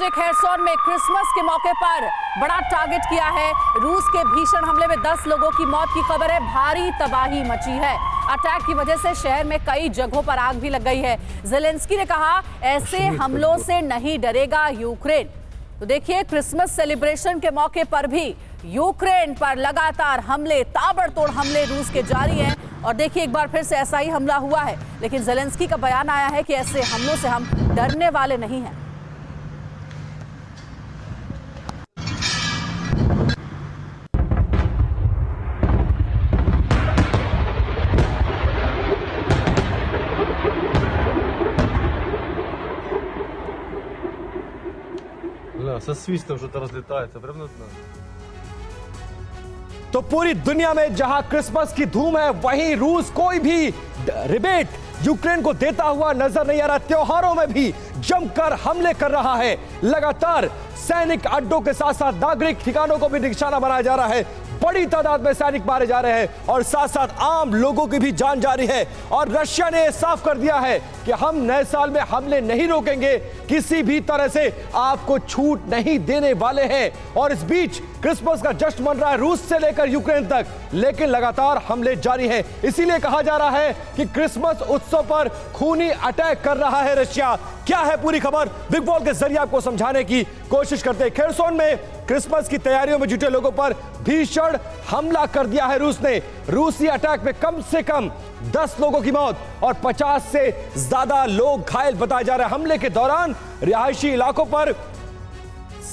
ने खेरसौन में क्रिसमस के मौके पर बड़ा टारगेट किया है। रूस के भीषण हमले में 10 लोगों की मौत की खबर है। भारी तबाही मची है। अटैक की वजह से शहर में कई जगहों पर आग भी लग गई है। ज़ेलेंस्की ने कहा ऐसे हमलों से नहीं डरेगा यूक्रेन। तो देखिए, क्रिसमस सेलिब्रेशन के मौके पर भी यूक्रेन पर लगातार हमले, ताबड़तोड़ हमले रूस के जारी हैं। और देखिए, एक बार फिर से ऐसा ही हमला हुआ है, लेकिन ज़ेलेंस्की का बयान आया है कि ऐसे हमलों से हम डरने वाले नहीं हैं। Со свистом что-то разлетается, прям над нами. तो पूरी दुनिया में जहां क्रिसमस की धूम है, वहीं रूस कोई भी रिबेट यूक्रेन को देता हुआ नजर नहीं आ रहा। त्योहारों में भी जमकर हमले कर रहा है। लगातार सैनिक अड्डों के साथ साथ नागरिक ठिकानों को भी निशाना बनाया जा रहा है। बड़ी तादाद में सैनिक मारे जा रहे हैं और साथ साथ आम लोगों की भी जान जा रही है। और रशिया ने साफ कर दिया है कि हम नए साल में हमले नहीं रोकेंगे, किसी भी तरह से आपको छूट नहीं देने वाले हैं। और इस बीच क्रिसमस का जश्न मन रहा है रूस से लेकर यूक्रेन तक, लेकिन लगातार हमले जारी हैं। इसीलिए कहा जा रहा है कि क्रिसमस उत्सव पर खूनी अटैक कर रहा है रशिया। क्या है पूरी खबर, बिग बॉल के जरिए आपको समझाने की कोशिश करते हैं। खेरसौन में क्रिसमस की तैयारियों में जुटे लोगों पर भीषण हमला कर दिया है रूस ने। रूसी अटैक में कम से कम 10 लोगों की मौत और 50 से ज्यादा लोग घायल बताए जा रहे हैं। हमले के दौरान रिहायशी इलाकों पर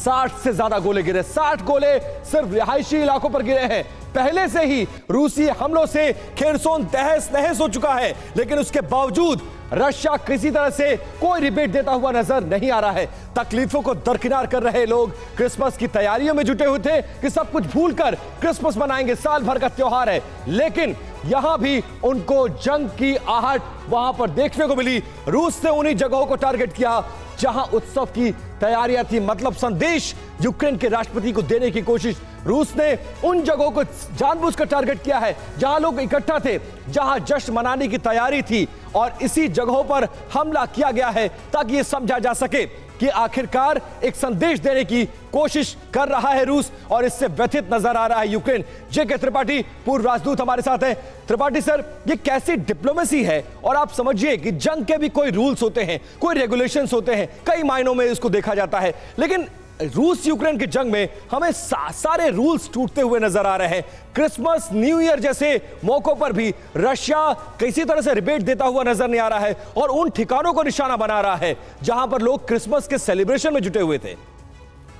60 से ज्यादा गोले गिरे। 60 गोले सिर्फ रिहायशी इलाकों पर गिरे हैं। पहले से ही रूसी हमलों से खेरसौन तहस नहस हो चुका है, लेकिन उसके बावजूद रशिया किसी तरह से कोई रिबेट देता हुआ नजर नहीं आ रहा है। तकलीफों को दरकिनार कर रहे लोग क्रिसमस की तैयारियों में जुटे हुए थे कि सब कुछ भूलकर क्रिसमस मनाएंगे, साल भर का त्योहार है। लेकिन यहां भी उनको जंग की आहट वहां पर देखने को मिली। रूस ने उन्हीं जगहों को टारगेट किया जहां उत्सव की तैयारियां थी। मतलब संदेश यूक्रेन के राष्ट्रपति को देने की कोशिश। रूस ने उन जगहों को जानबूझकर टारगेट किया है जहां लोग इकट्ठा थे, जहां जश्न मनाने की तैयारी थी, और इसी जगहों पर हमला किया गया है ताकि यह समझा जा सके कि आखिरकार एक संदेश देने की कोशिश कर रहा है रूस, और इससे व्यथित नजर आ रहा है यूक्रेन। जेके त्रिपाठी पूर्व राजदूत हमारे साथ हैं। त्रिपाठी सर, ये कैसी डिप्लोमेसी है? और आप समझिए कि जंग के भी कोई रूल्स होते हैं, कोई रेगुलेशंस होते हैं, कई मायनों में इसको देखा जाता है, लेकिन रूस यूक्रेन की जंग में हमें सारे रूल्स टूटते हुए नजर आ रहे हैं। क्रिसमस, न्यू ईयर जैसे मौकों पर भी रशिया किसी तरह से रिबेट देता हुआ नजर नहीं आ रहा है और उन ठिकानों को निशाना बना रहा है जहां पर लोग क्रिसमस के सेलिब्रेशन में जुटे हुए थे।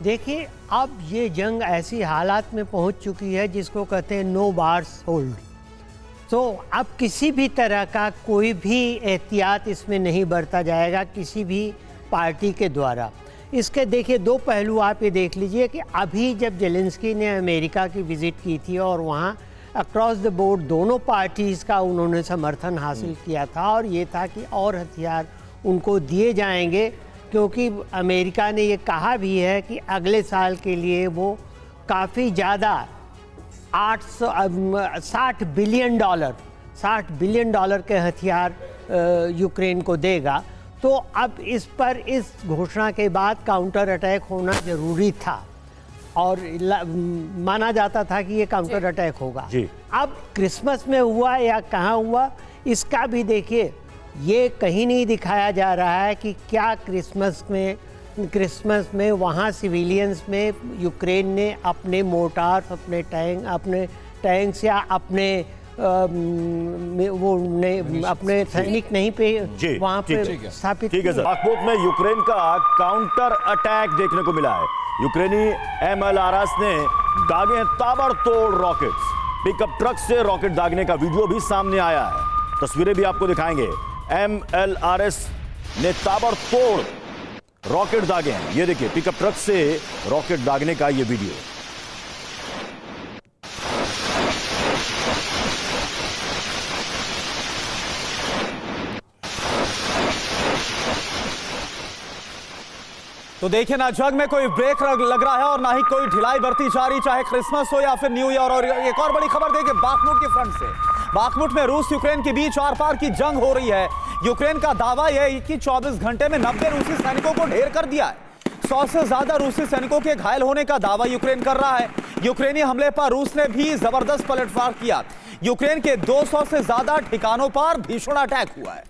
देखिए, अब ये जंग ऐसी हालात में पहुंच चुकी है जिसको कहते हैं नो बार्स होल्ड। तो अब किसी भी तरह का कोई भी एहतियात इसमें नहीं बरता जाएगा किसी भी पार्टी के द्वारा। इसके देखिए दो पहलू आप ये देख लीजिए कि अभी जब ज़ेलेंस्की ने अमेरिका की विज़िट की थी और वहाँ अक्रॉस द बोर्ड दोनों पार्टीज़ का उन्होंने समर्थन हासिल किया था, और ये था कि और हथियार उनको दिए जाएंगे, क्योंकि अमेरिका ने ये कहा भी है कि अगले साल के लिए वो काफ़ी ज़्यादा 60 बिलियन डॉलर के हथियार यूक्रेन को देगा। तो अब इस पर इस घोषणा के बाद काउंटर अटैक होना ज़रूरी था और माना जाता था कि ये काउंटर अटैक होगा। अब क्रिसमस में हुआ या कहाँ हुआ, इसका भी देखिए, ये कहीं नहीं दिखाया जा रहा है कि क्या क्रिसमस में वहाँ सिविलियंस में यूक्रेन ने अपने मोर्टार, अपने टैंक्स या अपने अपने सैनिक नहीं पे वहाँ पे स्थापित। ठीक है सर। बाखमुत में यूक्रेन का काउंटर अटैक देखने को मिला है। यूक्रेनी MLRS ने दागे ताबड़तोड़ रॉकेट्स। पिकअप ट्रक से रॉकेट दागने का वीडियो भी सामने आया है, तस्वीरें भी आपको दिखाएंगे। MLRS ने ताबड़तोड़ रॉकेट दागे हैं। ये देखिए, पिकअप ट्रक से रॉकेट दागने का ये वीडियो। तो देखिए ना, जंग में कोई ब्रेक लग रहा है और ना ही कोई ढिलाई बरती जा रही, चाहे क्रिसमस हो या फिर न्यू ईयर। और एक और बड़ी खबर देखिए बाखमुट के फ्रंट से। बाखमुट में रूस यूक्रेन के बीच आर पार की जंग हो रही है। यूक्रेन का दावा यह है कि 24 घंटे में 90 रूसी सैनिकों को ढेर कर दिया है। 100 से ज्यादा रूसी सैनिकों के घायल होने का दावा यूक्रेन कर रहा है। यूक्रेनी हमले पर रूस ने भी जबरदस्त पलटवार किया। यूक्रेन के 200 से ज्यादा ठिकानों पर भीषण अटैक हुआ है।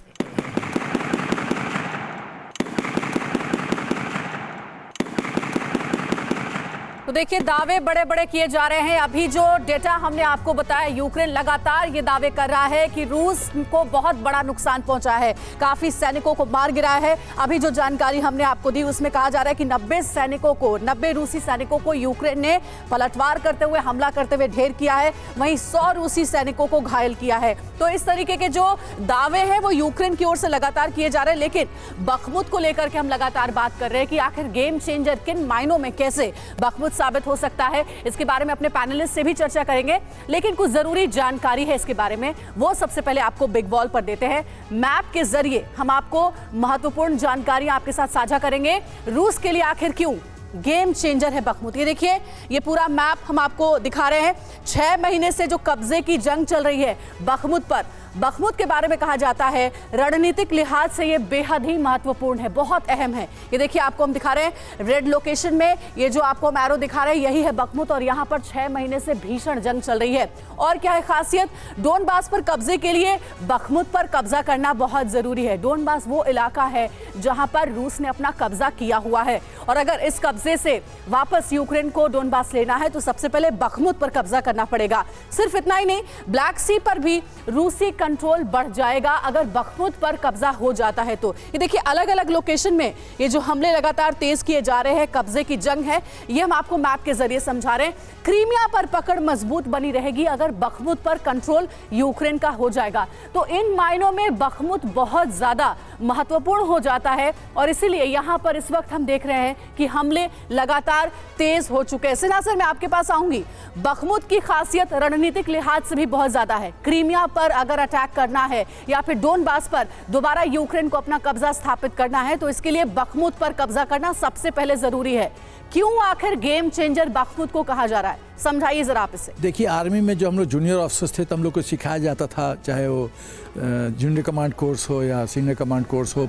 तो देखिए, दावे बड़े बड़े किए जा रहे हैं। अभी जो डेटा हमने आपको बताया, यूक्रेन लगातार ये दावे कर रहा है कि रूस को बहुत बड़ा नुकसान पहुंचा है, काफी सैनिकों को मार गिराया है। अभी जो जानकारी हमने आपको दी उसमें कहा जा रहा है कि 90 रूसी सैनिकों को यूक्रेन ने पलटवार करते हुए, हमला करते हुए ढेर किया है, वहीं 100 रूसी सैनिकों को घायल किया है। तो इस तरीके के जो दावे हैं वो यूक्रेन की ओर से लगातार किए जा रहे हैं। लेकिन बखमुत को लेकर के हम लगातार बात कर रहे हैं कि आखिर गेम चेंजर किन मायनों में कैसे बखमुत साबित हो सकता है। इसके बारे में अपने पैनलिस्ट से भी चर्चा करेंगे, लेकिन कुछ जरूरी जानकारी है इसके बारे में, वो सबसे पहले आपको बिग बॉल पर देते हैं। मैप के जरिए हम आपको महत्वपूर्ण जानकारियां आपके साथ साझा करेंगे। रूस के लिए आखिर क्यों गेम चेंजर है बखमुत, ये देखिए, ये पूरा मैप हम आपको दिखा रहे हैं। 6 महीने से जो कब्जे की जंग चल रही है बखमुत पर, बखमुत के बारे में कहा जाता है रणनीतिक लिहाज से ये बेहद ही महत्वपूर्ण है, बहुत अहम है। ये देखिए, आपको हम दिखा रहे हैं रेड लोकेशन में, ये जो आपको हम एरो दिखा रहे हैं यही है बखमुत, और यहाँ पर 6 महीने से भीषण जंग चल रही है। और क्या है खासियत, डोनबास पर कब्जे के लिए बखमुत पर कब्जा करना बहुत जरूरी है। डोनबास वो इलाका है जहां पर रूस ने अपना कब्जा किया हुआ है, और अगर इस कब्जे से वापस यूक्रेन को डोनबास लेना है तो सबसे पहले बखमुत पर कब्जा करना पड़ेगा। सिर्फ इतना ही नहीं, ब्लैक सी पर भी रूसी कंट्रोल बढ़ जाएगा अगर बखमुत पर कब्जा हो जाता है तो। ये देखिए, अलग अलग लोकेशन में ये जो हमले लगातार तेज किए जा रहे हैं, कब्जे की जंग है, ये हम आपको मैप के जरिए समझा रहे हैं। क्रीमिया पर पकड़ मजबूत बनी रहेगी अगर बखमुत पर कंट्रोल यूक्रेन का हो जाएगा। तो इन मायनों में बखमुत बहुत ज्यादा महत्वपूर्ण हो जाता है, और इसीलिए यहां पर इस वक्त हम देख रहे हैं कि हमले लगातार तेज हो चुके हैं। सिन्हा सर, मैं आपके पास आऊंगी। बखमुत की खासियत रणनीतिक लिहाज से भी बहुत ज्यादा है। क्रीमिया पर अगर अटैक करना है या फिर डोनबास पर दोबारा यूक्रेन को अपना कब्जा स्थापित करना है तो इसके लिए बखमुत पर कब्जा करना सबसे पहले जरूरी है। क्यों आखिर गेम चेंजर बखमुत को कहा जा रहा है, समझाइए जरा आप इसे। देखिए, आर्मी में जो हम लोग जूनियर ऑफिसर्स थे तो हम लोग को सिखाया जाता था, चाहे वो जूनियर कमांड कोर्स हो या सीनियर कमांड कोर्स हो,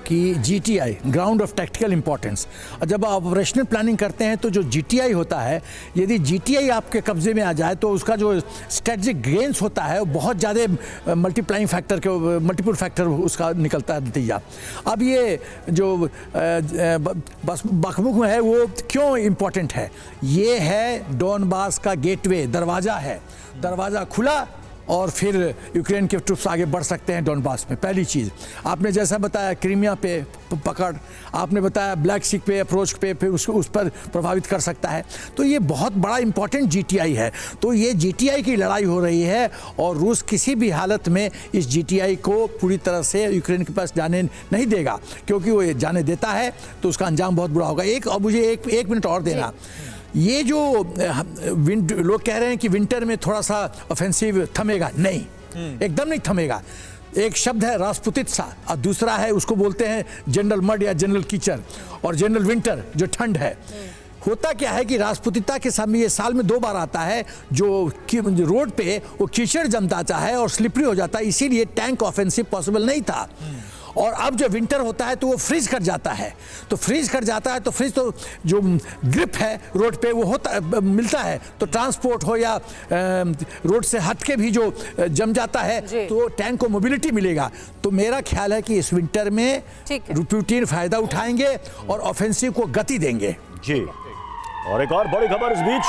कि GTI ground of tactical importance. और जब आप ऑपरेशनल प्लानिंग करते हैं तो जो GTI होता है, यदि GTI आपके कब्जे में आ जाए तो उसका जो स्ट्रेटजिक गेन्स होता है वो बहुत ज़्यादा मल्टीप्लाइंग फैक्टर के मल्टीपल फैक्टर उसका निकलता है नतीजा। अब ये जो बस बखमुत है वो क्यों इम्पोर्टेंट है, ये है डोनबास का गेटवे, दरवाज़ा है। दरवाज़ा खुला और फिर यूक्रेन के ट्रूप्स आगे बढ़ सकते हैं डोनबास में। पहली चीज़ आपने जैसा बताया, क्रीमिया पे पकड़, आपने बताया ब्लैक सी पे अप्रोच पे, फिर उसको उस पर प्रभावित कर सकता है। तो ये बहुत बड़ा इंपॉर्टेंट GTI है। तो ये GTI की लड़ाई हो रही है, और रूस किसी भी हालत में इस GTI को पूरी तरह से यूक्रेन के पास जाने नहीं देगा, क्योंकि वो जाने देता है तो उसका अंजाम बहुत बुरा होगा। अब मुझे एक मिनट और देना। ये जो लोग कह रहे हैं कि विंटर में थोड़ा सा ऑफेंसिव थमेगा, नहीं, एकदम नहीं थमेगा। एक शब्द है रासपुतित्सा, और दूसरा है उसको बोलते हैं जनरल मड या जनरल कीचड़, और जनरल विंटर जो ठंड है। होता क्या है कि राजपूतिता के समय ये साल में 2 बार आता है, जो रोड पे वो कीचड़ जम जाता है और स्लिपरी हो जाता है, इसीलिए टैंक ऑफेंसिव पॉसिबल नहीं था। और अब जो विंटर होता है तो वो फ्रीज कर जाता है, तो फ्रीज कर जाता है तो फ्रीज तो जो ग्रिप है रोड पे वो होता मिलता है, तो ट्रांसपोर्ट हो या रोड से हट के भी जो जम जाता है तो टैंक को मोबिलिटी मिलेगा। तो मेरा ख्याल है कि इस विंटर में पुतिन फायदा उठाएंगे और ऑफेंसिव को गति देंगे। जी, और एक और बड़ी खबर इस बीच,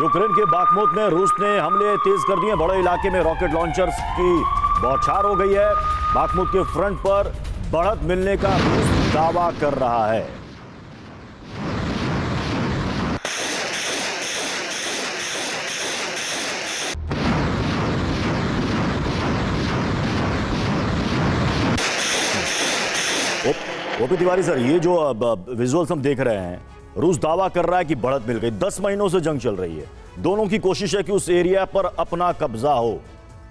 यूक्रेन के बाखमुत में रूस ने हमले तेज कर दिए। बड़े इलाके में रॉकेट लॉन्चर्स की बौछार हो गई है। बाखमुत के फ्रंट पर बढ़त मिलने का रूस दावा कर रहा है। ओपी तिवारी सर, ये जो विजुअल्स हम देख रहे हैं, रूस दावा कर रहा है कि बढ़त मिल गई। 10 महीनों से जंग चल रही है, दोनों की कोशिश है कि उस एरिया पर अपना कब्जा हो।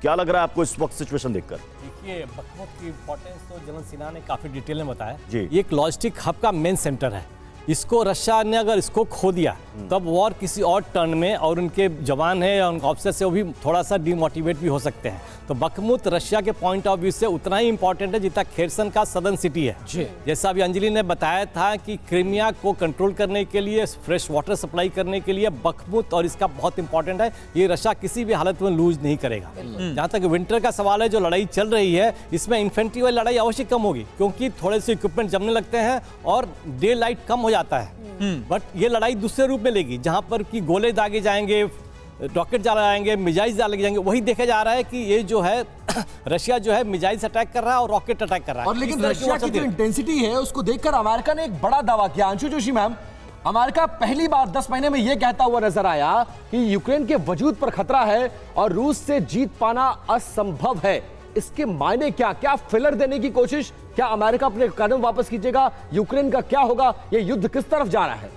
क्या लग रहा है आपको इस वक्त सिचुएशन देखकर? देखिए, बखमुत की इंपॉर्टेंस तो जनरल सिन्हा ने काफी डिटेल में बताया जी। ये एक लॉजिस्टिक हब का मेन सेंटर है। इसको रशिया ने अगर इसको खो दिया तब वॉर किसी और टर्न में, और उनके जवान हैं या उनके ऑफिसर से वो भी थोड़ा सा डिमोटिवेट भी हो सकते हैं। तो बखमुत रशिया के पॉइंट ऑफ व्यू से उतना ही इंपॉर्टेंट है जितना खेरसन का सदर्न सिटी है। जैसा अभी अंजलि ने बताया था कि क्रीमिया को कंट्रोल करने के लिए, फ्रेश वाटर सप्लाई करने के लिए बखमुत और इसका बहुत इंपॉर्टेंट है। ये रशिया किसी भी हालत में लूज नहीं करेगा। जहाँ तक विंटर का सवाल है, जो लड़ाई चल रही है इसमें इन्फेंट्री वाली लड़ाई अवश्य कम होगी, क्योंकि थोड़े से इक्विपमेंट जमने लगते हैं और डे लाइट कम हो जाता है। बट ये लड़ाई दूसरे रूप में लेगी, जहां पर कि गोले दागे जाएंगे, रॉकेट जाएंगे, मिसाइल डाले जाएंगे। वही देखा जा रहा है कि ये जो है रशिया जो है मिसाइल अटैक कर रहा है और रॉकेट अटैक कर रहा है। और लेकिन रशिया की जो इंटेंसिटी है उसको देखकर अमेरिका ने एक बड़ा दावा किया। अंशु जोशी मैम, अमेरिका पहली बार 10 महीने में यह कहता हुआ नजर आया कि यूक्रेन के वजूद पर खतरा है और रूस से जीत पाना असंभव है। इसके मायने क्या? क्या फिलर देने की कोशिश? क्या अमेरिका अपने कदम वापस कीजिएगा? यूक्रेन का क्या होगा? ये युद्ध किस तरफ जा रहा है?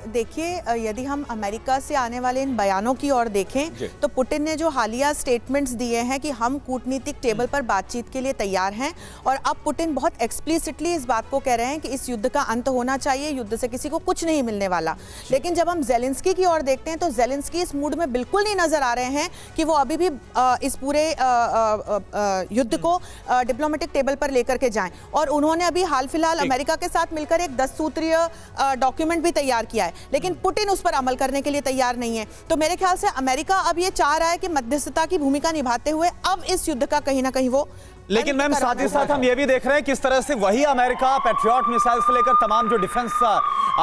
देखिए, यदि हम अमेरिका से आने वाले इन बयानों की ओर देखें तो पुतिन ने जो हालिया स्टेटमेंट्स दिए हैं कि हम कूटनीतिक टेबल पर बातचीत के लिए तैयार हैं, और अब पुतिन बहुत एक्सप्लिसिटली इस बात को कह रहे हैं कि इस युद्ध का अंत होना चाहिए, युद्ध से किसी को कुछ नहीं मिलने वाला। लेकिन जब हम जेलेंस्की की ओर देखते हैं तो जेलेंस्की इस मूड में बिल्कुल नहीं नजर आ रहे हैं कि वो अभी भी इस पूरे युद्ध को डिप्लोमेटिक टेबल पर लेकर के जाएं। और उन्होंने अभी हाल फिलहाल अमेरिका के साथ मिलकर एक 10 सूत्रीय डॉक्यूमेंट भी तैयार किया है, लेकिन पुतिन उस पर अमल करने के लिए तैयार नहीं है। तो मेरे ख्याल से अमेरिका अब ये चाह रहा है कि मध्यस्थता की भूमिका निभाते हुए अब इस युद्ध का कहीं ना कहीं वो, लेकिन मैम साथ ही साथ हम ये भी देख रहे हैं किस तरह से वही अमेरिका पैट्रियट मिसाइल से लेकर तमाम जो डिफेंस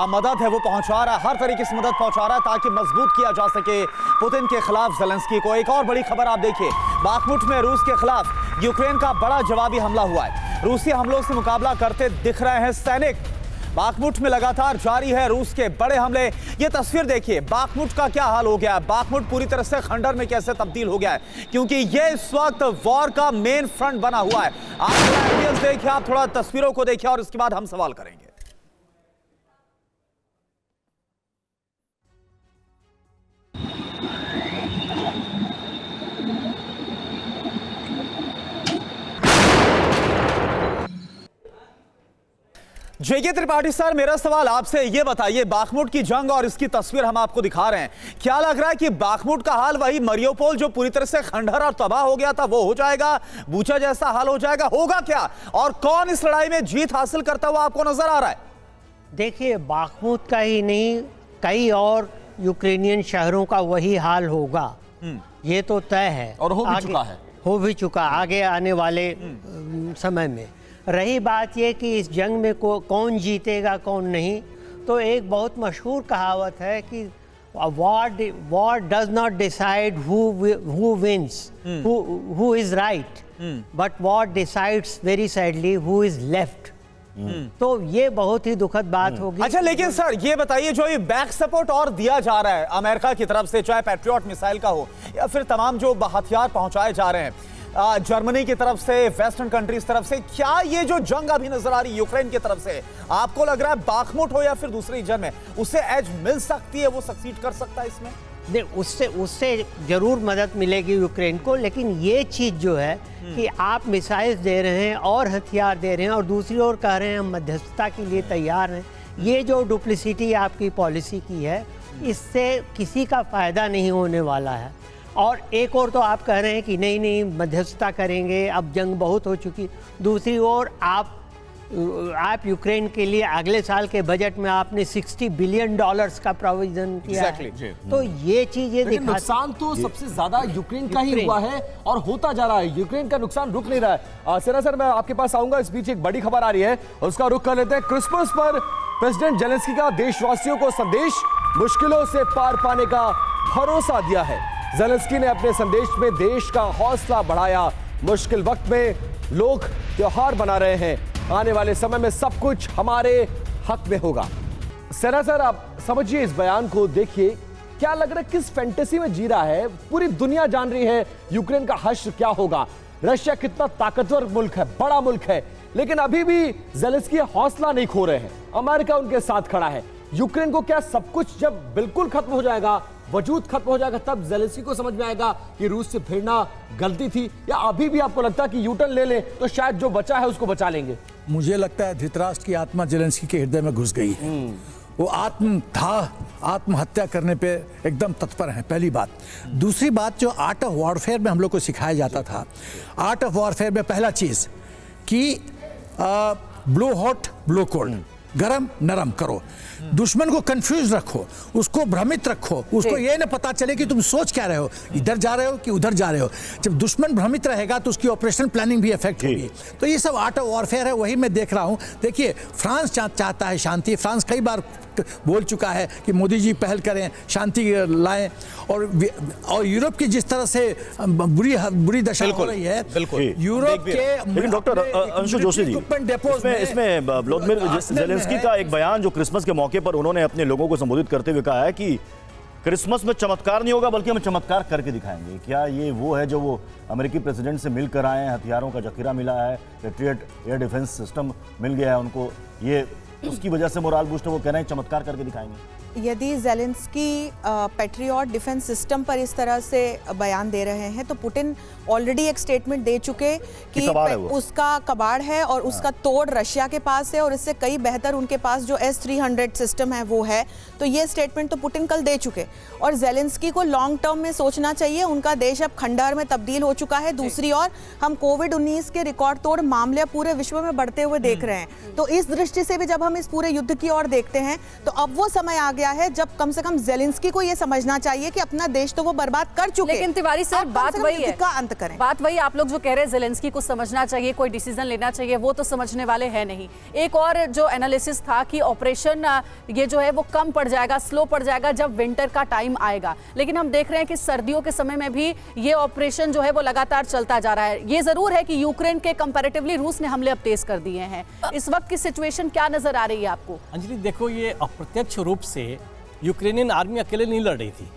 मदद है वो पहुंचा रहा है, हर तरीके से मदद पहुंचा रहा है ताकि मजबूत किया जा सके पुतिन के खिलाफ जेलेंस्की को। एक और बड़ी खबर आप देखिए, बाखमुट में रूस के खिलाफ यूक्रेन का बड़ा जवाबी हमला हुआ है। रूसी हमलों से मुकाबला करते दिख रहे हैं सैनिक। बाखमुट में लगातार जारी है रूस के बड़े हमले। ये तस्वीर देखिए, बाखमुट का क्या हाल हो गया है। बाखमुट पूरी तरह से खंडर में कैसे तब्दील हो गया है, क्योंकि ये इस वक्त वॉर का मेन फ्रंट बना हुआ है। आप थोड़ा देखिए, आप थोड़ा तस्वीरों को देखिए और इसके बाद हम सवाल करेंगे। जेके त्रिपाठी सर, मेरा सवाल आपसे ये बताइए, बाखमुट की जंग और इसकी तस्वीर हम आपको दिखा रहे हैं, क्या लग रहा है कि बाखमुट का हाल वही मरियोपोल जो पूरी तरह से खंडहर और तबाह हो गया था वो हो जाएगा, बूचा जैसा हाल हो जाएगा? होगा क्या, और कौन इस लड़ाई में जीत हासिल करता हुआ आपको नजर आ रहा है? देखिए, बाखमुट का ही नहीं, कई और यूक्रेनियन शहरों का वही हाल होगा, ये तो तय है और हो भी चुका है, हो भी चुका आगे आने वाले समय में। रही बात ये कि इस जंग में कौन जीतेगा कौन नहीं, तो एक बहुत मशहूर कहावत है कि war does not decide who wins, who is right, but war decides very sadly who is left. तो ये बहुत ही दुखद बात होगी। अच्छा, लेकिन सर ये बताइए, जो ये बैक सपोर्ट और दिया जा रहा है अमेरिका की तरफ से, चाहे पैट्रियट मिसाइल का हो या फिर तमाम जो हथियार पहुंचाए जा रहे हैं जर्मनी की तरफ से, वेस्टर्न कंट्रीज तरफ से, क्या ये जो जंग अभी नजर आ रही है यूक्रेन की तरफ से, आपको लग रहा है बाखमुट हो या फिर दूसरी जंग में उसे एज मिल सकती है, वो सक्सीड कर सकता है इसमें? नहीं, उससे जरूर मदद मिलेगी यूक्रेन को, लेकिन ये चीज़ जो है कि आप मिसाइल्स दे रहे हैं और हथियार दे रहे हैं और दूसरी ओर कह रहे हैं हम मध्यस्थता के लिए तैयार हैं, ये जो डुप्लिसिटी आपकी पॉलिसी की है, इससे किसी का फ़ायदा नहीं होने वाला है। और एक और तो आप कह रहे हैं कि नहीं नहीं मध्यस्थता करेंगे, अब जंग बहुत हो चुकी। दूसरी ओर आप यूक्रेन के लिए अगले साल के बजट में आपने $60 बिलियन का प्रोविजन किया है। तो ये चीज़ें दिखाती, नुकसान तो सबसे ज्यादा यूक्रेन का ही हुआ है और होता जा रहा है। यूक्रेन का नुकसान रुक नहीं रहा है। सेना सर, मैं आपके पास आऊंगा, इस बीच एक बड़ी खबर आ रही है, उसका रुख कर लेते हैं। क्रिसमस पर प्रेसिडेंट जेलेंस्की का देशवासियों को संदेश, मुश्किलों से पार पाने का भरोसा दिया है। जेलेंस्की ने अपने संदेश में देश का हौसला बढ़ाया। मुश्किल वक्त में लोग त्योहार बना रहे हैं, आने वाले समय में सब कुछ हमारे हक में होगा। सेना सर, आप समझिए इस बयान को, देखिए क्या लग रहा है, किस फैंटेसी में जी रहा है? पूरी दुनिया जान रही है यूक्रेन का हश्र क्या होगा, रशिया कितना ताकतवर मुल्क है, बड़ा मुल्क है, लेकिन अभी भी जेलेंस्की हौसला नहीं खो रहे हैं। अमेरिका उनके साथ खड़ा है। यूक्रेन को क्या सब कुछ जब बिल्कुल खत्म हो जाएगा, वजूद खत्म हो जाएगा, तब जेलेंस्की को समझ में आएगा कि रूस से भिड़ना गलती थी? या अभी भी आपको लगता है कि यूटर्न ले लें तो शायद जो बचा है उसको बचा लेंगे? मुझे लगता है धृतराष्ट्र की आत्मा जेलेंस्की के हृदय में घुस गई है। वो आत्महत्या करने पे एकदम तत्पर हैं, पहली बात। दूसरी बात, जो आर्ट ऑफ वॉरफेयर में हम लोग को सिखाया जाता था, आर्ट ऑफ वॉरफेयर में पहला चीज़ कि ब्लो हॉट ब्लो कोल्ड, गरम नरम करो, दुश्मन को कंफ्यूज रखो, उसको भ्रमित रखो, उसको ये ना पता चले कि तुम सोच क्या रहे हो, इधर जा रहे हो कि उधर जा रहे हो। जब दुश्मन भ्रमित रहेगा तो उसकी ऑपरेशनल प्लानिंग भी इफेक्ट होगी। तो ये सब आर्ट ऑफ वॉरफेयर है, वही मैं देख रहा हूँ। देखिए, फ्रांस चाहता है शांति। फ्रांस कई बार बोल चुका है कि मोदी जी पहल करें, शांति लाएं, और यूरोप की जिस तरह से बुरी दशा हो रही है, यूरोप के। लेकिन डॉक्टर अंशु जोशी जी, इसमें व्लादिमीर ज़ेलेंस्की का एक बयान जो क्रिसमस के मौके पर उन्होंने अपने लोगों को संबोधित करते हुए कहा है कि क्रिसमस में चमत्कार नहीं होगा बल्कि हम चमत्कार करके दिखाएंगे। क्या ये वो है जो वो अमेरिकी प्रेसिडेंट से मिलकर आए हैं, हथियारों का जखीरा मिला है, पेट्रियट एयर डिफेंस सिस्टम मिल गया है उनको, ये उसकी वजह से मोराल बूस्ट है, वो कह रहे हैं चमत्कार करके दिखाएंगे? यदि ज़ेलेंस्की पेट्रियट डिफेंस सिस्टम पर इस तरह से बयान दे रहे हैं तो पुतिन ऑलरेडी एक स्टेटमेंट दे चुके कि उसका कबाड़ है और उसका तोड़ रशिया के पास है और इससे कई बेहतर उनके पास जो S-300 सिस्टम है वो है। तो ये स्टेटमेंट तो पुतिन कल दे चुके, और ज़ेलेंस्की को लॉन्ग टर्म में सोचना चाहिए। उनका देश अब खंडहर में तब्दील हो चुका है। दूसरी ओर हम कोविड-19 के रिकॉर्ड तोड़ मामले पूरे विश्व में बढ़ते हुए देख रहे हैं। तो इस दृष्टि से भी जब हम इस पूरे युद्ध की ओर देखते हैं तो अब वो समय आ गया है जब कम से कम ज़ेलेंस्की को ये समझना चाहिए कि अपना देश तो वो बर्बाद कर चुके। लेकिन तिवारी सर, बात वही है, का अंत करें। बात वही, आप लोग जो कह रहे हैं ज़ेलेंस्की को समझना चाहिए, कोई डिसीजन लेना चाहिए, वो तो समझने वाले हैं नहीं। एक और जो एनालिसिस था कि ऑपरेशन ये जो है वो कम पड़ जाएगा, स्लो पड़ जाएगा जब विंटर का टाइम आएगा। लेकिन हम देख रहे हैं कि सर्दियों के समय में भी ये ऑपरेशन जो है वो लगातार चलता जा रहा है। ये जरूर है कि यूक्रेन के कंपैरेटिवली रूस ने हमले अब तेज कर दिए हैं। इस वक्त की सिचुएशन क्या नजर आ रही है आपको? अंजलि देखो, ये अप्रत्यक्ष रूप से यूक्रेनियन आर्मी अकेले नहीं लड़ रही थी।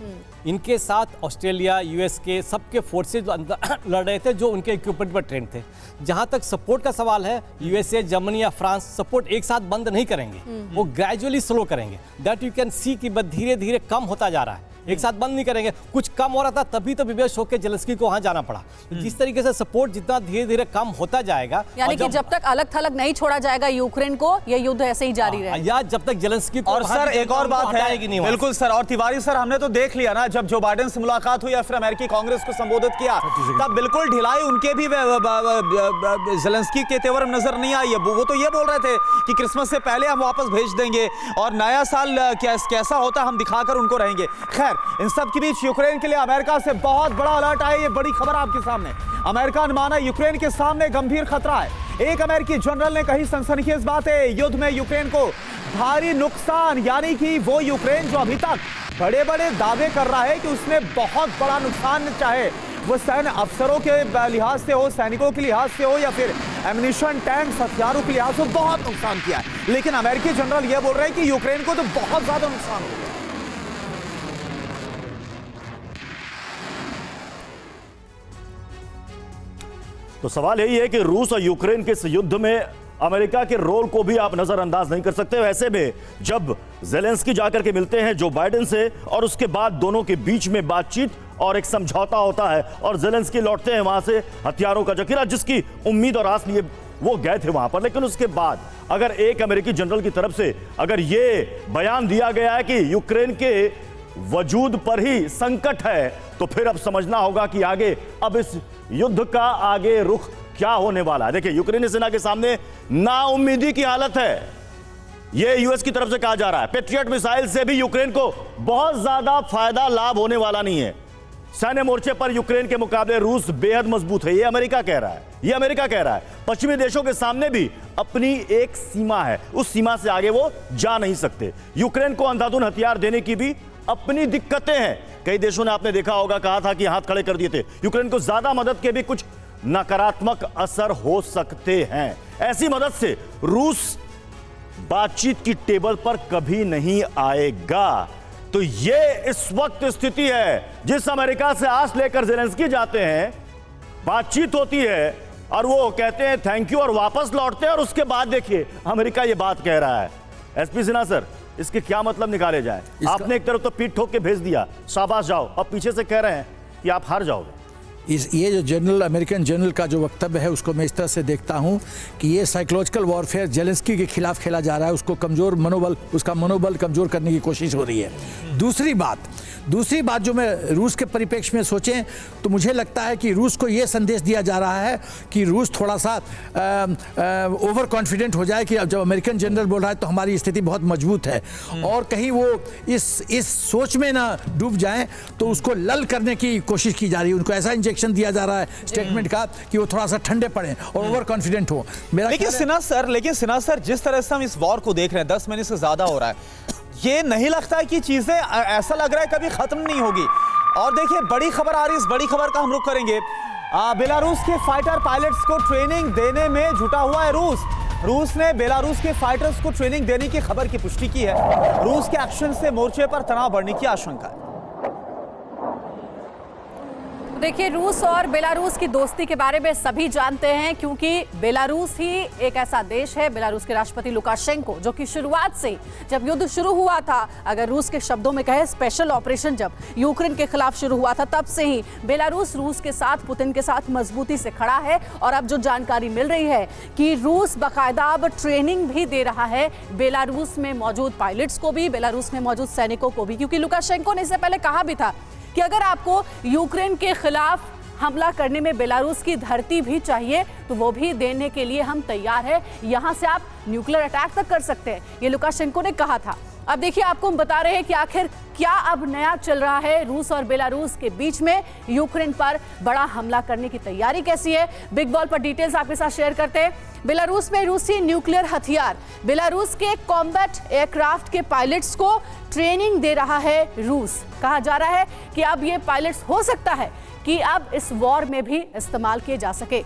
इनके साथ ऑस्ट्रेलिया, यूएस के सबके फोर्सेज लड़ रहे थे जो उनके इक्विपमेंट पर ट्रेंड थे। जहां तक सपोर्ट का सवाल है, यूएसए, जर्मनी या फ्रांस सपोर्ट एक साथ बंद नहीं करेंगे, वो ग्रेजुअली स्लो करेंगे। दैट यू कैन सी कि धीरे धीरे कम होता जा रहा है, एक साथ बंद नहीं करेंगे। कुछ कम हो रहा था तभी तो विवश होकर ज़ेलेंस्की को वहां जाना पड़ा। जिस तरीके से सपोर्ट जितना धीरे धीरे कम होता जाएगा, यानी कि जब तक अलग थलग नहीं छोड़ा जाएगा यूक्रेन को, ये युद्ध ऐसे ही जारी रहेगा, या जब तक ज़ेलेंस्की को। और सर एक और बात है, बिल्कुल सर, और तिवारी सर, हमने तो देख लिया ना, जब जो बाइडेन से मुलाकात हुई या फिर अमेरिकी कांग्रेस को संबोधित किया, तब बिल्कुल ढिलाई उनके भी ज़ेलेंस्की के तेवर में नजर नहीं आई है। वो तो ये बोल रहे थे कि क्रिसमस से पहले हम वापस भेज देंगे और नया साल कैसा होता हम दिखाकर उनको रहेंगे। खैर, इन सब के बीच यूक्रेन के लिए अमेरिका से बहुत बड़ा अलर्ट आया। ये बड़ी खबर आपके सामने। अमेरिका ने माना यूक्रेन के सामने गंभीर खतरा है। एक अमेरिकी जनरल ने कही सनसनीखेज बातें, युद्ध में यूक्रेन को भारी नुकसान, यानी कि वो यूक्रेन जो अभी तक बड़े बड़े दावे कर रहा है कि उसने बहुत बड़ा नुकसान, चाहे वो सैन्य अफसरों के लिहाज से हो, सैनिकों के लिहाज से हो या फिर एम्युनिशन, टैंक्स, हथियारों के लिहाज से, बहुत नुकसान किया है। लेकिन अमेरिकी जनरल ये बोल रहे हैं कि यूक्रेन को तो बहुत ज्यादा नुकसान हो गया। तो सवाल यही है कि रूस और यूक्रेन के इस युद्ध में अमेरिका के रोल को भी आप नजरअंदाज नहीं कर सकते। वैसे में जब ज़ेलेंस्की जाकर के मिलते हैं जो बाइडेन से और उसके बाद दोनों के बीच में बातचीत और एक समझौता होता है और ज़ेलेंस्की लौटते हैं वहां से हथियारों का जखीरा, जिसकी उम्मीद और आस लिए वो गए थे वहां पर। लेकिन उसके बाद अगर एक अमेरिकी जनरल की तरफ से अगर ये बयान दिया गया है कि यूक्रेन के वजूद पर ही संकट है, तो फिर अब समझना होगा कि आगे अब इस युद्ध का आगे रुख क्या होने वाला है। देखिए, यूक्रेनी सेना के सामने नाउम्मीदी की हालत है। यह यूएस की तरफ से कहा जा रहा है पेट्रियट मिसाइल से भी यूक्रेन को बहुत ज्यादा फायदा लाभ होने वाला नहीं है। सैन्य मोर्चे पर यूक्रेन के मुकाबले रूस बेहद मजबूत है, यह अमेरिका कह रहा है। यह अमेरिका कह रहा है। पश्चिमी देशों के सामने भी अपनी एक सीमा है, उस सीमा से आगे वो जा नहीं सकते। यूक्रेन को अंधाधुंध हथियार देने की भी अपनी दिक्कतें हैं। कई देशों ने आपने देखा होगा कहा था कि हाथ खड़े कर दिए थे। यूक्रेन को ज्यादा मदद के भी कुछ नकारात्मक असर हो सकते हैं। ऐसी मदद से रूस बातचीत की टेबल पर कभी नहीं आएगा। तो यह इस वक्त स्थिति है जिस अमेरिका से आस लेकर ज़ेलेंस्की जाते हैं, बातचीत होती है और वो कहते हैं थैंक यू और वापस लौटते हैं, और उसके बाद देखिए अमेरिका ये बात कह रहा है। एसपी सिन्हा सर, इसके क्या मतलब निकाले जाए? आपने एक तरफ तो पीठ ठोक के भेज दिया, शाबाश जाओ, अब पीछे से कह रहे हैं कि आप हार जाओगे। ये जो जनरल अमेरिकन जनरल का जो वक्तव्य है उसको मैं इस तरह से देखता हूं कि ये साइकोलॉजिकल वॉरफेयर जेलेंस्की के खिलाफ खेला जा रहा है, उसको कमज़ोर उसका मनोबल कमज़ोर करने की कोशिश हो रही है। दूसरी बात जो मैं रूस के परिप्रेक्ष्य में सोचें तो मुझे लगता है कि रूस को ये संदेश दिया जा रहा है कि रूस थोड़ा सा ओवर कॉन्फिडेंट हो जाए कि अब जब अमेरिकन जनरल बोल रहा है तो हमारी स्थिति बहुत मजबूत है, और कहीं वो इस सोच में ना डूब जाएं तो उसको लल करने की कोशिश की जा रही है। उनको ऐसा इंजेक्शन दिया जा रहा है स्टेटमेंट का कि वो थोड़ा सा ठंडे पड़े और ओवर कॉन्फिडेंट हो। लेकिन सिन्हा सर जिस तरह से हम इस वॉर को देख रहे हैं 10 महीने से ज्यादा हो रहा है, ये नहीं लगता है कि चीजें ऐसा लग रहा है कभी खत्म नहीं होगी। और देखिए बड़ी खबर आ रही है, इस बड़ी खबर का हम रुख करेंगे। बेलारूस के फाइटर पायलट्स को ट्रेनिंग देने में जुटा हुआ है रूस ने बेलारूस के फाइटर्स को ट्रेनिंग देने की खबर की पुष्टि की है। रूस के एक्शन से मोर्चे पर तनाव बढ़ने की आशंका है। देखिए, रूस और बेलारूस की दोस्ती के बारे में सभी जानते हैं, क्योंकि बेलारूस ही एक ऐसा देश है, बेलारूस के राष्ट्रपति लुकाशेंको, जो कि शुरुआत से जब युद्ध शुरू हुआ था, अगर रूस के शब्दों में कहे स्पेशल ऑपरेशन जब यूक्रेन के खिलाफ शुरू हुआ था, तब से ही बेलारूस रूस के साथ, पुतिन के साथ मजबूती से खड़ा है। और अब जो जानकारी मिल रही है कि रूस बाकायदा अब ट्रेनिंग भी दे रहा है बेलारूस में मौजूद पायलट्स को भी, बेलारूस में मौजूद सैनिकों को भी, क्योंकि लुकाशेंको ने इससे पहले कहा भी था कि अगर आपको यूक्रेन के खिलाफ हमला करने में बेलारूस की धरती भी चाहिए तो वो भी देने के लिए हम तैयार हैं, यहां से आप न्यूक्लियर अटैक तक कर सकते हैं, ये लुकाशेंको ने कहा था। अब देखिए, आपको हम बता रहे हैं कि आखिर क्या अब नया चल रहा है रूस और बेलारूस के बीच में, यूक्रेन पर बड़ा हमला करने की तैयारी कैसी है। बिग बॉल पर डिटेल्स आपके साथ शेयर करते हैं। बेलारूस में रूसी न्यूक्लियर हथियार, बेलारूस के कॉम्बैट एयरक्राफ्ट के पायलट्स को ट्रेनिंग दे रहा है रूस। कहा जा रहा है कि अब ये पायलट्स हो सकता है कि अब इस वॉर में भी इस्तेमाल किए जा सके।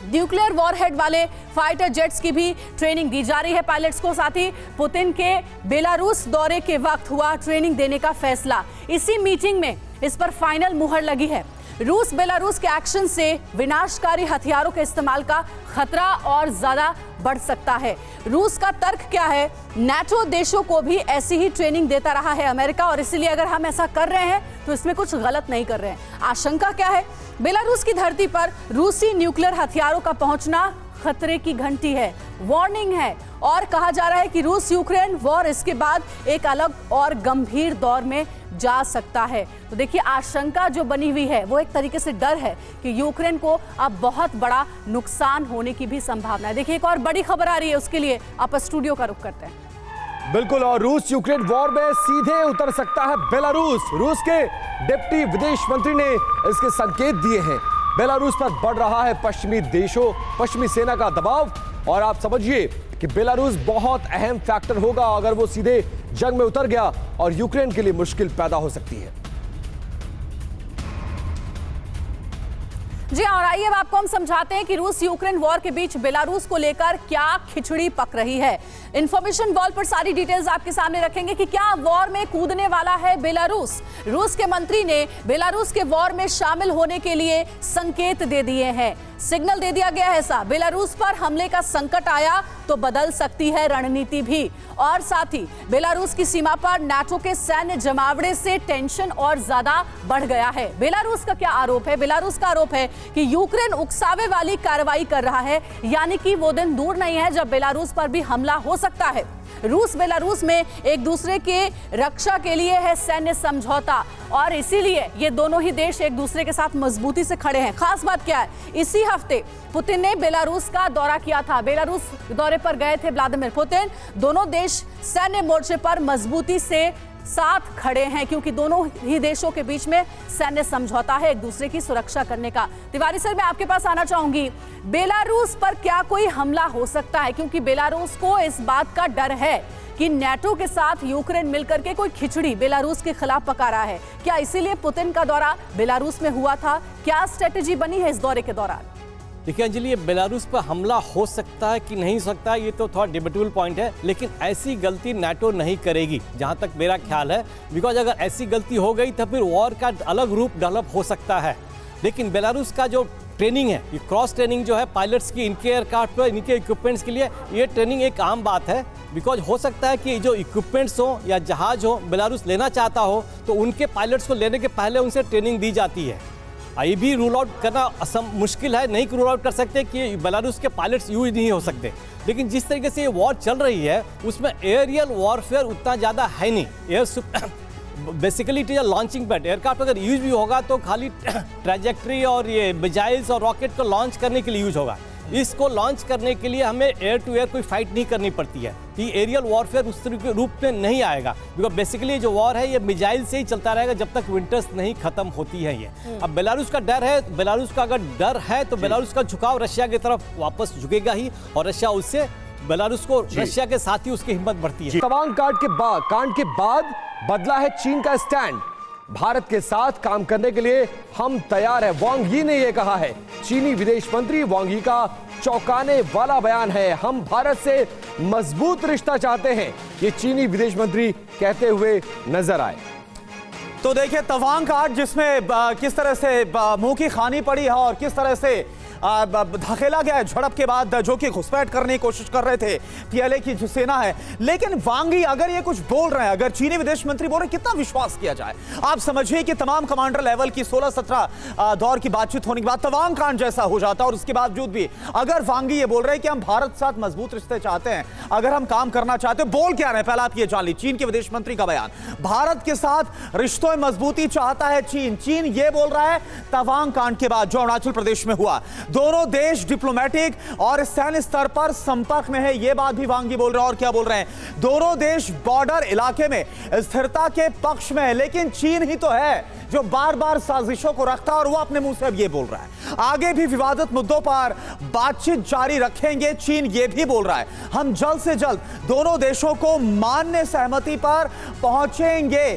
न्यूक्लियर वॉरहेड वाले फाइटर जेट्स की भी ट्रेनिंग दी जा रही है पायलट्स को। साथ ही पुतिन के बेलारूस दौरे के वक्त हुआ ट्रेनिंग देने का फैसला, इसी मीटिंग में इस पर फाइनल मुहर लगी है। रूस बेलारूस के एक्शन से विनाशकारी हथियारों के इस्तेमाल का खतरा और ज्यादा बढ़ सकता है। रूस का तर्क क्या है? नाटो देशों को भी ऐसी ही ट्रेनिंग देता रहा है अमेरिका, और इसीलिए अगर हम ऐसा कर रहे हैं तो इसमें कुछ गलत नहीं कर रहे हैं। आशंका क्या है? बेलारूस की धरती पर रूसी न्यूक्लियर हथियारों का पहुंचना खतरे की घंटी है, वार्निंग है, और कहा जा रहा है कि रूस यूक्रेन वॉर इसके बाद एक अलग और गंभीर दौर में जा सकता है। तो देखिए, आशंका जो बनी हुई है वो एक तरीके से डर है कि यूक्रेन को अब बहुत बड़ा नुकसान होने की भी संभावना है। देखिए, एक और बड़ी खबर आ रही है, उसके लिए आप स्टूडियो का रुख करते हैं। बिल्कुल, और रूस यूक्रेन वॉर में सीधे उतर सकता है बेलारूस। रूस के डिप्टी विदेश मंत्री ने इसके संकेत दिए हैं। बेलारूस पर बढ़ रहा है पश्चिमी सेना का दबाव, और आप समझिए कि बेलारूस बहुत अहम फैक्टर होगा। अगर वो सीधे जंग में उतर गया और यूक्रेन के लिए मुश्किल पैदा हो सकती है। जी, और आइए अब आपको हम समझाते हैं कि रूस यूक्रेन वॉर के बीच बेलारूस को लेकर क्या खिचड़ी पक रही है। इंफॉर्मेशन वॉल पर सारी डिटेल्स आपके सामने रखेंगे कि क्या वॉर में कूदने वाला है बेलारूस। रूस के मंत्री ने बेलारूस के वॉर में शामिल होने के लिए संकेत दे दिए हैं, सिग्नल दे दिया गया है। ऐसा बेलारूस पर हमले का संकट आया तो बदल सकती है रणनीति भी, और साथ ही बेलारूस की सीमा पर नाटो के सैन्य जमावड़े से टेंशन और ज्यादा बढ़ गया है। बेलारूस का क्या आरोप है? बेलारूस का आरोप है कि यूक्रेन उकसावे वाली कार्रवाई कर रहा है, यानी कि वो दिन दूर नहीं है जब बेलारूस पर भी हमला हो सकता है। रूस बेलारूस में एक दूसरे के रक्षा के लिए है सैन्य समझौता, और इसीलिए ये दोनों ही देश एक दूसरे के साथ मजबूती से खड़े हैं। खास बात क्या है? इसी हफ्ते पुतिन ने बेलारूस का दौरा किया था। बेलारूस दौरे पर गए थे व्लादिमीर पुतिन। दोनों देश सैन्य मोर्चे पर मजबूती से साथ खड़े हैं, क्योंकि दोनों ही देशों के बीच में सैन्य समझौता है एक दूसरे की सुरक्षा करने का। तिवारी सर, मैं आपके पास आना चाहूंगी, बेलारूस पर क्या कोई हमला हो सकता है? क्योंकि बेलारूस को इस बात का डर है कि नाटो के साथ यूक्रेन मिलकर के कोई खिचड़ी बेलारूस के खिलाफ पका रहा है। क्या इसीलिए पुतिन का दौरा बेलारूस में हुआ था? क्या स्ट्रेटेजी बनी है इस दौरे के दौरान? देखिए अंजलि, ये बेलारूस पर हमला हो सकता है कि नहीं सकता, ये तो थोड़ा डिबेटेबल पॉइंट है, लेकिन ऐसी गलती नाटो नहीं करेगी जहां तक मेरा ख्याल है। बिकॉज अगर ऐसी गलती हो गई तो फिर वॉर का अलग रूप डेवलप हो सकता है। लेकिन बेलारूस का जो ट्रेनिंग है, ये क्रॉस ट्रेनिंग जो है पायलट्स की, इनके एयरक्राफ्ट पर, इनके इक्विपमेंट्स के लिए, ये ट्रेनिंग एक आम बात है। बिकॉज हो सकता है कि जो इक्विपमेंट्स हो या जहाज हो बेलारूस लेना चाहता हो, तो उनके पायलट्स को लेने के पहले उनसे ट्रेनिंग दी जाती है। ये भी रूल आउट करना मुश्किल है, नहीं रूल आउट कर सकते कि बेलारूस के पायलट्स यूज नहीं हो सकते। लेकिन जिस तरीके से ये वॉर चल रही है उसमें एरियल वॉरफेयर उतना ज़्यादा है नहीं। Air basically it is a launching pad. Aircraft अगर यूज भी होगा तो खाली ट्रैजेक्टरी और ये मिसाइल्स और रॉकेट को लॉन्च करने के लिए यूज होगा। इसको लॉन्च करने के लिए हमें एयर टू एयर कोई फाइट नहीं करनी पड़ती है। ये एरियल वॉरफेयर उस रूप में नहीं आएगा, बिकॉज बेसिकली जो वॉर है ये मिसाइल से ही चलता रहेगा जब तक विंटर्स नहीं खत्म होती है। ये अब बेलारूस का डर है, बेलारूस का अगर डर है तो बेलारूस का झुकाव रशिया की तरफ वापस झुकेगा ही, और रशिया उससे बेलारूस को रशिया के साथ ही उसकी हिम्मत बढ़ती है। तवांग कांड के बाद बदला है चीन का स्टैंड। भारत के साथ काम करने के लिए हम तैयार हैं, वांग यी ने यह कहा है। चीनी विदेश मंत्री वांग यी का चौंकाने वाला बयान है। हम भारत से मजबूत रिश्ता चाहते हैं, ये चीनी विदेश मंत्री कहते हुए नजर आए। तो देखिए तवांग कांड जिसमें किस तरह से मुंह की खानी पड़ी है और किस तरह से धकेला गया झड़प के बाद, जो कि घुसपैठ करने की कोशिश कर रहे थे पीएलए की जो सेना है। लेकिन वांग यी अगर ये कुछ बोल रहे हैं, अगर चीनी विदेश मंत्री बोल रहे हैं, कितना विश्वास किया जाए? आप समझिए कि तमाम कमांडर लेवल की 16-17 दौर की बातचीत होने के बाद तवांग कांड जैसा हो जाता है, और उसके बावजूद भी अगर वांग यी ये बोल रहे हैं कि हम भारत के साथ मजबूत रिश्ते चाहते हैं, अगर हम काम करना चाहते हैं, बोल क्या रहे हैं पहले आप ये जान ली। चीन के विदेश मंत्री का बयान, भारत के साथ रिश्तों में मजबूती चाहता है चीन। चीन ये बोल रहा है तवांग कांड के बाद जो अरुणाचल प्रदेश में हुआ, दोनों देश डिप्लोमेटिक और सैन्य स्तर पर संपर्क में है, यह बात भी वांग यी बोल रहे हैं। और क्या बोल रहे हैं? दोनों देश बॉर्डर इलाके में स्थिरता के पक्ष में है, लेकिन चीन ही तो है जो बार बार साजिशों को रखता है, और वो अपने मुंह से अब ये बोल रहा है। आगे भी विवादित मुद्दों पर बातचीत जारी रखेंगे, चीन ये भी बोल रहा है। हम जल्द से जल्द दोनों देशों को मान्य सहमति पर पहुंचेंगे,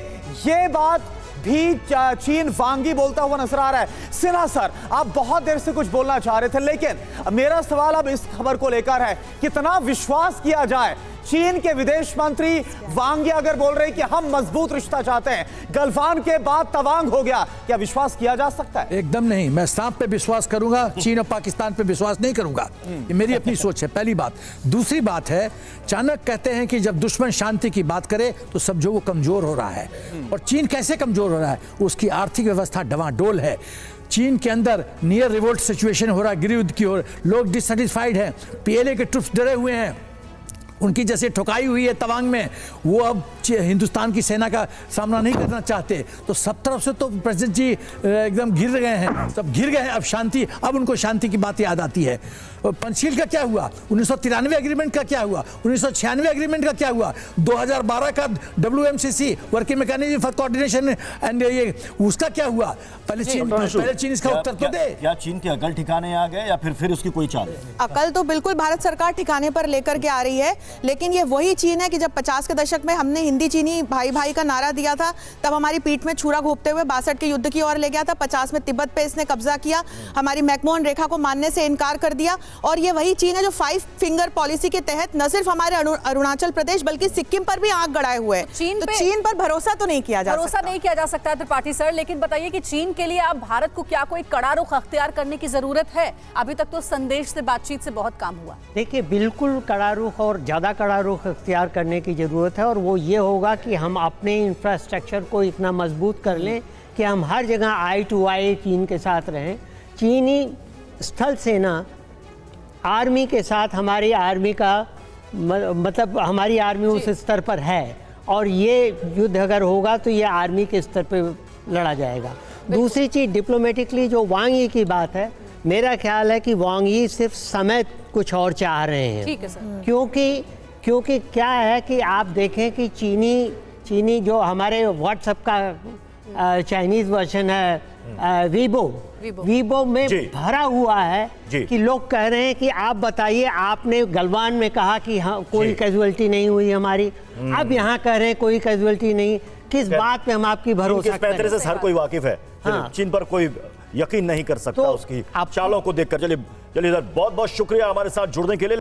ये बात भी चीन वांग यी बोलता हुआ नजर आ रहा है। सिन्हा सर, आप बहुत देर से कुछ बोलना चाह रहे थे, लेकिन मेरा सवाल अब इस खबर को लेकर है, कितना विश्वास किया जाए? चीन के विदेश मंत्री वांग यी अगर बोल रहे हैं कि हम मजबूत रिश्ता चाहते हैं, गलवान के बाद तवांग हो गया, क्या विश्वास किया जा सकता है? एकदम नहीं। मैं सांप पे विश्वास करूंगा, चीन और पाकिस्तान पे विश्वास नहीं करूंगा। ये मेरी अपनी सोच है, पहली बात। दूसरी बात है, चाणक्य कहते हैं कि जब दुश्मन शांति की बात करे तो सब जो वो कमजोर हो रहा है। और चीन कैसे कमजोर हो रहा है? उसकी आर्थिक व्यवस्था डवाडोल है। चीन के अंदर नियर रिवोल्ट सिचुएशन हो रहा है, गृह युद्ध की ओर। लोग डिससेटिस्फाइड हैं, पीएलए के ट्रुप्स डरे हुए हैं, उनकी जैसे ठुकाई हुई है तवांग में, वो अब हिंदुस्तान की सेना का सामना नहीं करना चाहते। तो सब तरफ से तो प्रेसिडेंट जी एकदम गिर गए हैं, सब गिर गए हैं। अब शांति, अब उनको शांति की बात याद आती है। पंचशील का क्या हुआ? 1993 एग्रीमेंट का क्या हुआ? 1996 एग्रीमेंट का क्या हुआ? 2012 का WMCC working mechanism for coordination and ये उसका क्या हुआ? पहले चीन इसका उत्तर तो दे। क्या चीन की अकल ठिकाने आ गए या फिर उसकी कोई चाल? अकल तो बिल्कुल भारत सरकार ठिकाने पर लेकर के आ रही है, लेकिन ये वही चीन है कि जब 50 के दशक में हमने हिंदी चीनी भाई भाई का नारा दिया था, तब हमारी पीठ में छुरा घोंपते हुए 62 के युद्ध की ओर ले गया था। 50 में तिब्बत पे इसने कब्जा किया, हमारी मैकमोहन रेखा को मानने से इनकार कर दिया। और ये वही चीन है जो 5 फिंगर पॉलिसी के तहत न सिर्फ हमारे अरुणाचल प्रदेश बल्कि सिक्किम पर भी आंख गड़ाए हुए हैं। चीन पर भरोसा तो नहीं किया जा सकता त्रिपाठी सर। लेकिन बताइए कि चीन के लिए अब भारत को क्या कोई कड़ा रुख अख्तियार करने की जरूरत है? अभी तक तो संदेश से, बातचीत से बहुत काम हुआ। देखिए, बिल्कुल कड़ा रुख और ज़्यादा कड़ा रुख अख्तियार करने की ज़रूरत है, और वो ये होगा कि हम अपने इंफ्रास्ट्रक्चर को इतना मजबूत कर लें कि हम हर जगह आई टू आई चीन के साथ रहें। चीनी स्थल सेना आर्मी के साथ हमारी आर्मी का मतलब हमारी आर्मी उस स्तर पर है, और ये युद्ध अगर होगा तो ये आर्मी के स्तर पर लड़ा जाएगा। दूसरी चीज़, डिप्लोमेटिकली जो वांग यी की बात है, मेरा ख्याल है कि वांग यी सिर्फ समय कुछ और चाह रहे हैं। ठीक है सर। क्योंकि क्या है कि आप देखें कि चीनी जो हमारे व्हाट्सएप का चाइनीज़ वर्जन है वीबो में भरा हुआ है कि लोग कह रहे हैं कि आप बताइए, आपने गलवान में कहा कि हाँ कोई कैजुअलिटी नहीं हुई हमारी, अब यहाँ कह रहे हैं कोई कैजुअलिटी नहीं। किस बात पे हम आपकी भरोसा करें? से हर कोई वाकिफ है। हाँ। चीन पर कोई यकीन नहीं कर सकता उसकी चालों को देखकर। चलिए बहुत बहुत शुक्रिया हमारे साथ जुड़ने के लिए।